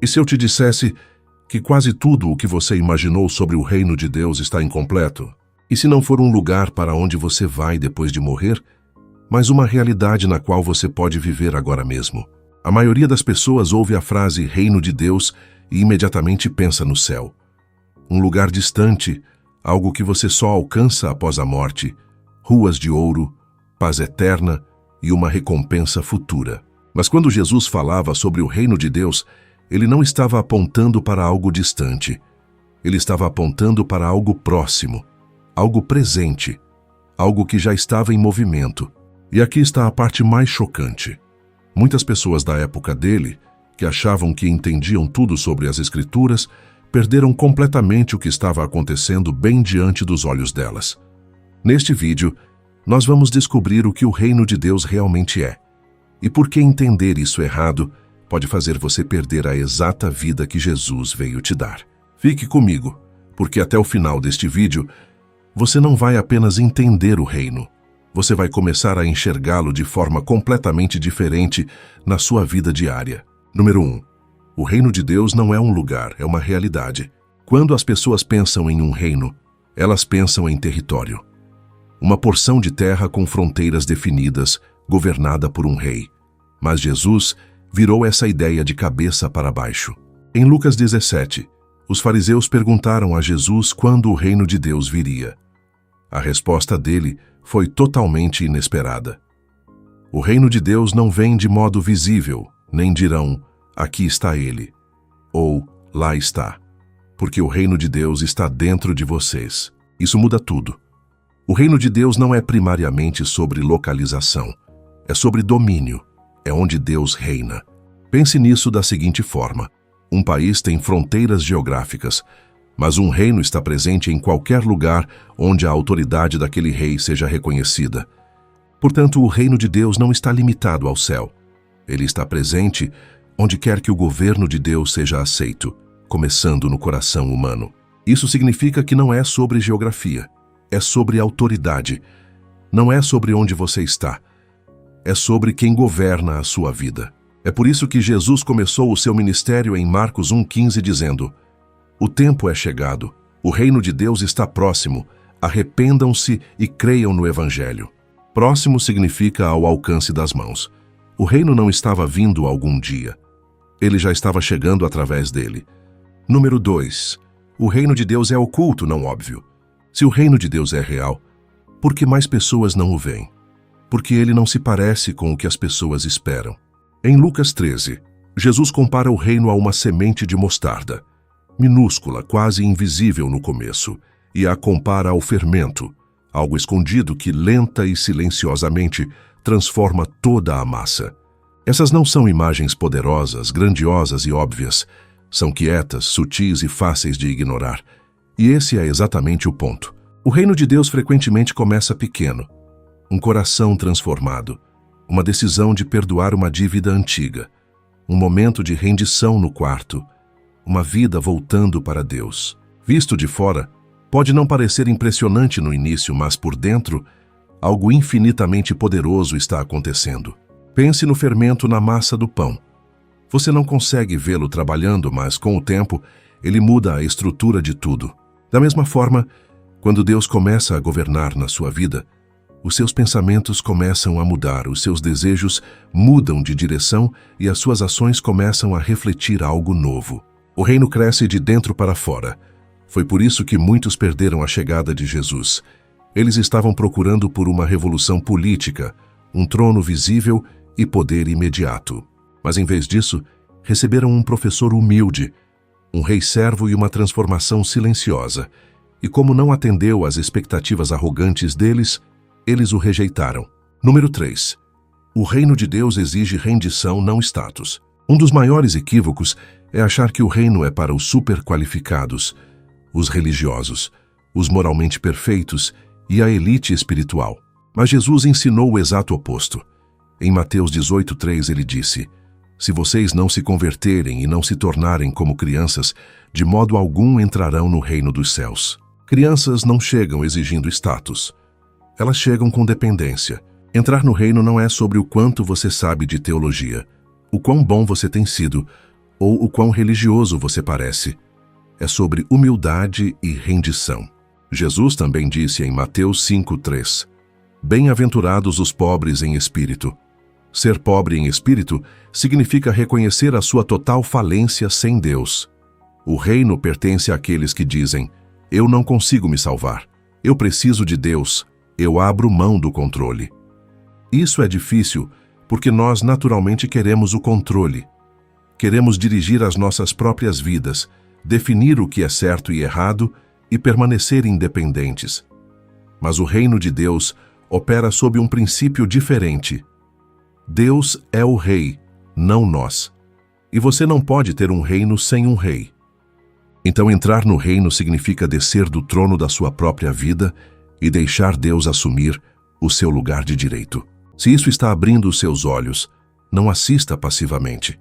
E se eu te dissesse que quase tudo o que você imaginou sobre o reino de Deus está incompleto? E se não for um lugar para onde você vai depois de morrer, mas uma realidade na qual você pode viver agora mesmo? A maioria das pessoas ouve a frase reino de Deus e imediatamente pensa no céu. Um lugar distante, algo que você só alcança após a morte, ruas de ouro, paz eterna e uma recompensa futura. Mas quando Jesus falava sobre o reino de Deus, ele não estava apontando para algo distante. Ele estava apontando para algo próximo, algo presente, algo que já estava em movimento. E aqui está a parte mais chocante. Muitas pessoas da época dele, que achavam que entendiam tudo sobre as Escrituras, perderam completamente o que estava acontecendo bem diante dos olhos delas. Neste vídeo, nós vamos descobrir o que o reino de Deus realmente é, e por que entender isso errado pode fazer você perder a exata vida que Jesus veio te dar. Fique comigo, porque até o final deste vídeo, você não vai apenas entender o reino, você vai começar a enxergá-lo de forma completamente diferente na sua vida diária. Número 1. O reino de Deus não é um lugar, é uma realidade. Quando as pessoas pensam em um reino, elas pensam em território. Uma porção de terra com fronteiras definidas, governada por um rei. Mas Jesus virou essa ideia de cabeça para baixo. Em Lucas 17, os fariseus perguntaram a Jesus quando o reino de Deus viria. A resposta dele foi totalmente inesperada. O reino de Deus não vem de modo visível, nem dirão, aqui está ele, ou lá está, porque o reino de Deus está dentro de vocês. Isso muda tudo. O reino de Deus não é primariamente sobre localização, é sobre domínio, é onde Deus reina. Pense nisso da seguinte forma: um país tem fronteiras geográficas, mas um reino está presente em qualquer lugar onde a autoridade daquele rei seja reconhecida. Portanto, o reino de Deus não está limitado ao céu. Ele está presente onde quer que o governo de Deus seja aceito, começando no coração humano. Isso significa que não é sobre geografia, é sobre autoridade. Não é sobre onde você está, é sobre quem governa a sua vida. É por isso que Jesus começou o seu ministério em Marcos 1,15 dizendo: o tempo é chegado, o reino de Deus está próximo, arrependam-se e creiam no Evangelho. Próximo significa ao alcance das mãos. O reino não estava vindo algum dia. Ele já estava chegando através dele. Número 2. O reino de Deus é oculto, não óbvio. Se o reino de Deus é real, por que mais pessoas não o veem? Porque ele não se parece com o que as pessoas esperam. Em Lucas 13, Jesus compara o reino a uma semente de mostarda, minúscula, quase invisível no começo, e a compara ao fermento, algo escondido que lenta e silenciosamente transforma toda a massa. Essas não são imagens poderosas, grandiosas e óbvias. São quietas, sutis e fáceis de ignorar. E esse é exatamente o ponto. O reino de Deus frequentemente começa pequeno. Um coração transformado, uma decisão de perdoar uma dívida antiga, um momento de rendição no quarto, uma vida voltando para Deus. Visto de fora, pode não parecer impressionante no início, mas por dentro, algo infinitamente poderoso está acontecendo. Pense no fermento na massa do pão. Você não consegue vê-lo trabalhando, mas com o tempo, ele muda a estrutura de tudo. Da mesma forma, quando Deus começa a governar na sua vida, os seus pensamentos começam a mudar, os seus desejos mudam de direção e as suas ações começam a refletir algo novo. O reino cresce de dentro para fora. Foi por isso que muitos perderam a chegada de Jesus. Eles estavam procurando por uma revolução política, um trono visível e poder imediato. Mas em vez disso, receberam um professor humilde, um rei servo e uma transformação silenciosa. E como não atendeu às expectativas arrogantes deles, eles o rejeitaram. Número 3. O reino de Deus exige rendição, não status. Um dos maiores equívocos é achar que o reino é para os superqualificados, os religiosos, os moralmente perfeitos e a elite espiritual. Mas Jesus ensinou o exato oposto. Em Mateus 18:3 ele disse: se vocês não se converterem e não se tornarem como crianças, de modo algum entrarão no reino dos céus. Crianças não chegam exigindo status. Elas chegam com dependência. Entrar no reino não é sobre o quanto você sabe de teologia, o quão bom você tem sido, ou o quão religioso você parece. É sobre humildade e rendição. Jesus também disse em Mateus 5:3: Bem-aventurados os pobres em espírito. Ser pobre em espírito significa reconhecer a sua total falência sem Deus. O reino pertence àqueles que dizem: eu não consigo me salvar, eu preciso de Deus, eu abro mão do controle. Isso é difícil porque nós naturalmente queremos o controle. Queremos dirigir as nossas próprias vidas, definir o que é certo e errado e permanecer independentes. Mas o reino de Deus opera sob um princípio diferente. Deus é o rei, não nós. E você não pode ter um reino sem um rei. Então entrar no reino significa descer do trono da sua própria vida e deixar Deus assumir o seu lugar de direito. Se isso está abrindo os seus olhos, não assista passivamente.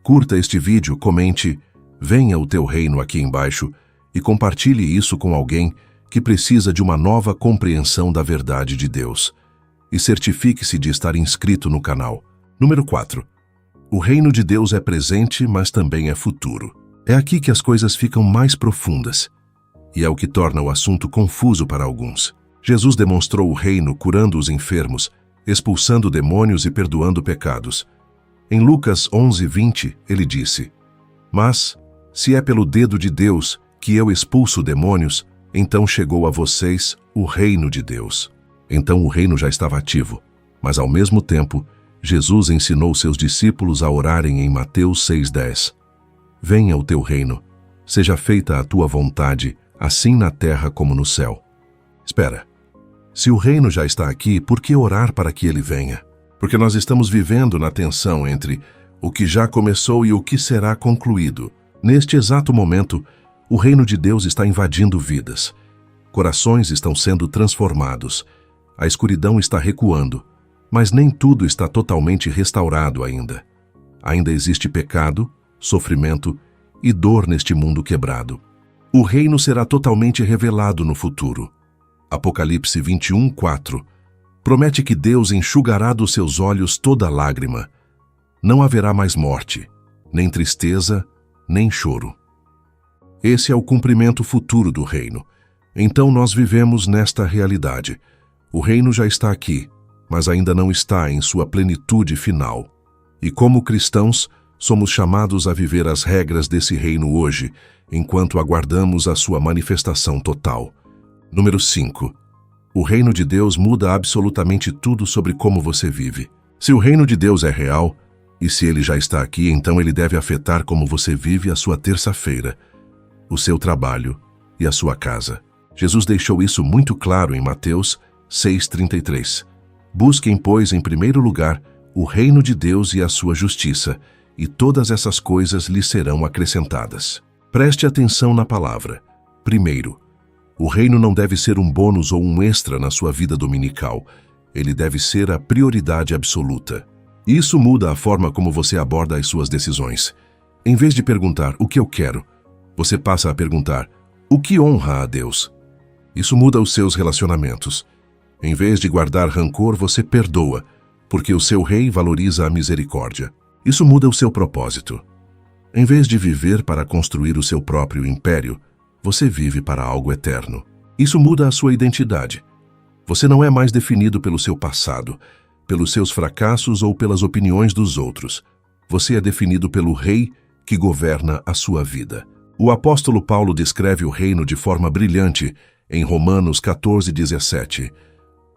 Curta este vídeo, comente, venha o teu reino aqui embaixo e compartilhe isso com alguém que precisa de uma nova compreensão da verdade de Deus. E certifique-se de estar inscrito no canal. Número 4. O reino de Deus é presente, mas também é futuro. É aqui que as coisas ficam mais profundas, e é o que torna o assunto confuso para alguns. Jesus demonstrou o reino curando os enfermos, expulsando demônios e perdoando pecados. Em Lucas 11:20, ele disse: Mas, se é pelo dedo de Deus que eu expulso demônios, então chegou a vocês o reino de Deus. Então o reino já estava ativo, mas ao mesmo tempo, Jesus ensinou seus discípulos a orarem em Mateus 6:10. Venha o teu reino, seja feita a tua vontade, assim na terra como no céu. Espera, se o reino já está aqui, por que orar para que ele venha? Porque nós estamos vivendo na tensão entre o que já começou e o que será concluído. Neste exato momento, o reino de Deus está invadindo vidas. Corações estão sendo transformados. A escuridão está recuando, mas nem tudo está totalmente restaurado ainda. Ainda existe pecado, sofrimento e dor neste mundo quebrado. O reino será totalmente revelado no futuro. Apocalipse 21:4 promete que Deus enxugará dos seus olhos toda lágrima. Não haverá mais morte, nem tristeza, nem choro. Esse é o cumprimento futuro do reino. Então nós vivemos nesta realidade. O reino já está aqui, mas ainda não está em sua plenitude final. E como cristãos, somos chamados a viver as regras desse reino hoje, enquanto aguardamos a sua manifestação total. Número 5. O reino de Deus muda absolutamente tudo sobre como você vive. Se o reino de Deus é real, e se ele já está aqui, então ele deve afetar como você vive a sua terça-feira, o seu trabalho e a sua casa. Jesus deixou isso muito claro em Mateus 6:33. Busquem, pois, em primeiro lugar, o reino de Deus e a sua justiça, e todas essas coisas lhe serão acrescentadas. Preste atenção na palavra. Primeiro, o reino não deve ser um bônus ou um extra na sua vida dominical. Ele deve ser a prioridade absoluta. Isso muda a forma como você aborda as suas decisões. Em vez de perguntar o que eu quero, você passa a perguntar o que honra a Deus. Isso muda os seus relacionamentos. Em vez de guardar rancor, você perdoa, porque o seu rei valoriza a misericórdia. Isso muda o seu propósito. Em vez de viver para construir o seu próprio império, você vive para algo eterno. Isso muda a sua identidade. Você não é mais definido pelo seu passado, pelos seus fracassos ou pelas opiniões dos outros. Você é definido pelo rei que governa a sua vida. O apóstolo Paulo descreve o reino de forma brilhante em Romanos 14:17.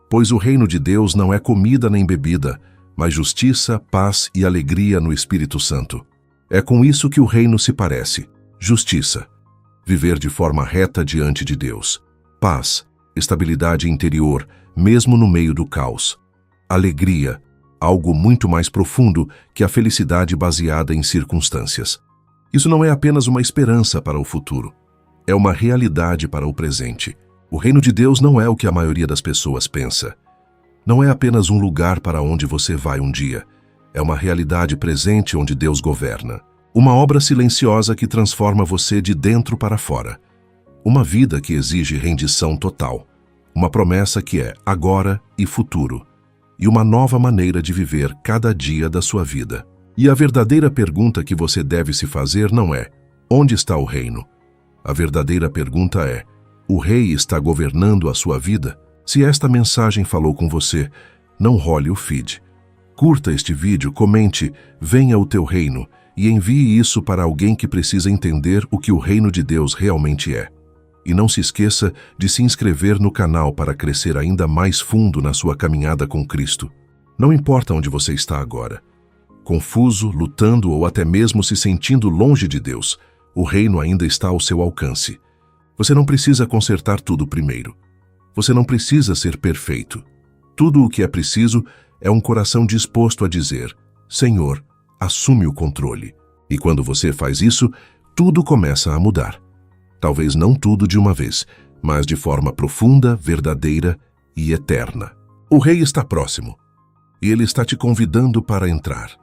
Pois o reino de Deus não é comida nem bebida, mas justiça, paz e alegria no Espírito Santo. É com isso que o reino se parece: justiça, viver de forma reta diante de Deus; paz, estabilidade interior, mesmo no meio do caos; alegria, algo muito mais profundo que a felicidade baseada em circunstâncias. Isso não é apenas uma esperança para o futuro, é uma realidade para o presente. O reino de Deus não é o que a maioria das pessoas pensa. Não é apenas um lugar para onde você vai um dia. É uma realidade presente onde Deus governa. Uma obra silenciosa que transforma você de dentro para fora. Uma vida que exige rendição total. Uma promessa que é agora e futuro. E uma nova maneira de viver cada dia da sua vida. E a verdadeira pergunta que você deve se fazer não é: onde está o reino? A verdadeira pergunta é: o rei está governando a sua vida? Se esta mensagem falou com você, não role o feed. Curta este vídeo, comente, venha o teu reino, e envie isso para alguém que precisa entender o que o reino de Deus realmente é. E não se esqueça de se inscrever no canal para crescer ainda mais fundo na sua caminhada com Cristo. Não importa onde você está agora. Confuso, lutando ou até mesmo se sentindo longe de Deus, o reino ainda está ao seu alcance. Você não precisa consertar tudo primeiro. Você não precisa ser perfeito. Tudo o que é preciso é um coração disposto a dizer: Senhor, assume o controle. E quando você faz isso, tudo começa a mudar. Talvez não tudo de uma vez, mas de forma profunda, verdadeira e eterna. O rei está próximo, e ele está te convidando para entrar.